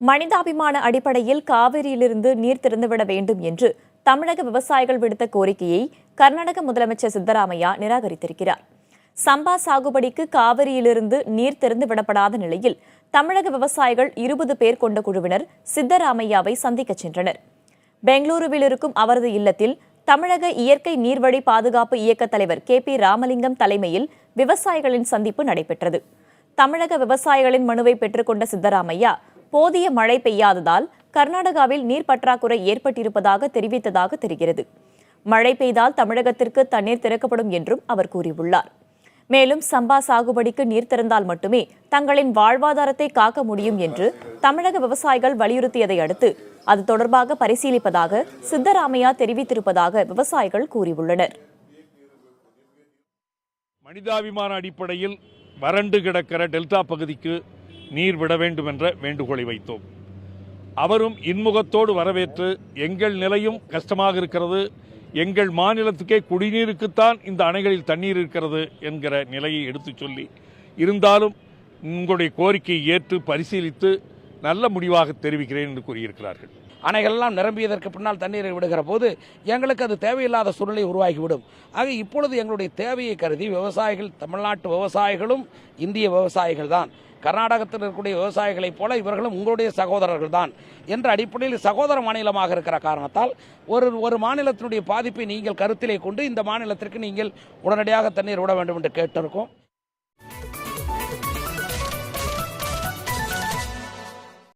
மனிதாபிமான அடிப்படையில் காவிரியிலிருந்து நீர் திறந்துவிட வேண்டும் என்று தமிழக விவசாயிகள் விடுத்த கோரிக்கையை கர்நாடக முதலமைச்சர் சித்தராமையா நிராகரித்திருக்கிறார். சம்பா சாகுபடிக்கு காவிரியிலிருந்து நீர் திறந்து விடப்படாத நிலையில் தமிழக விவசாயிகள் 20 பேர் கொண்ட குழுவினர் சித்தராமையாவை சந்திக்க சென்றனர். பெங்களூருவில் இருக்கும் அவரது இல்லத்தில் தமிழக இயற்கை நீர்வழி பாதுகாப்பு இயக்க தலைவர் KP ராமலிங்கம் தலைமையில் விவசாயிகளின் சந்திப்பு நடைபெற்றது. தமிழக விவசாயிகளின் மனுவை பெற்றுக்கொண்ட சித்தராமையா போதிய மழை பெய்யாததால் கர்நாடகாவில் நீர் பற்றாக்குறை ஏற்பட்டிருப்பதாக தெரிவித்ததாக தெரிகிறது. மழை பெய்தால் தமிழகத்திற்கு தண்ணீர் திறக்கப்படும் என்றும் அவர் கூறியுள்ளார். மேலும் சம்பா சாகுபடிக்கு நீர் திறந்தால் மட்டுமே தங்களின் வாழ்வாதாரத்தை காக்க முடியும் என்று தமிழக விவசாயிகள் வலியுறுத்தியதை அடுத்து அது தொடர்பாக பரிசீலிப்பதாக சித்தராமையா தெரிவித்திருப்பதாக விவசாயிகள் கூறியுள்ளனர். மனிதாபிமான அடிப்படையில் வறண்டு கிடக்கிற டெல்டா பகுதிக்கு நீர் விட வேண்டும் என்ற வேண்டுகோளை வைத்தோம். அவரும் இன்முகத்தோடு வரவேற்று எங்கள் நிலையும் கஷ்டமாக இருக்கிறது, எங்கள் மாநிலத்துக்கே குடிநீருக்குத்தான் இந்த அணைகளில் தண்ணீர் இருக்கிறது என்கிற நிலையை எடுத்துச் சொல்லி, இருந்தாலும் உங்களுடைய கோரிக்கையை ஏற்று பரிசீலித்து நல்ல முடிவாக தெரிவிக்கிறேன் என்று கூறியிருக்கிறார்கள். அணைகள்லாம் நிரம்பியதற்கு பின்னால் தண்ணீரை விடுகிற போது எங்களுக்கு அது தேவையில்லாத சூழ்நிலை உருவாகிவிடும். ஆக இப்பொழுது எங்களுடைய தேவையை கருதி விவசாயிகள், தமிழ்நாட்டு விவசாயிகளும் இந்திய விவசாயிகள் தான், கர்நாடகத்தில் இருக்கக்கூடிய விவசாயிகளைப் போல இவர்களும் உங்களுடைய சகோதரர்கள் தான் என்ற அடிப்படையில் சகோதர மாநிலமாக இருக்கிற காரணத்தால் ஒரு மாநிலத்தினுடைய பாதிப்பை நீங்கள் கருத்திலே கொண்டு இந்த மாநிலத்திற்கு நீங்கள் உடனடியாக தண்ணீர் விட வேண்டும் என்று கேட்டிருக்கோம்.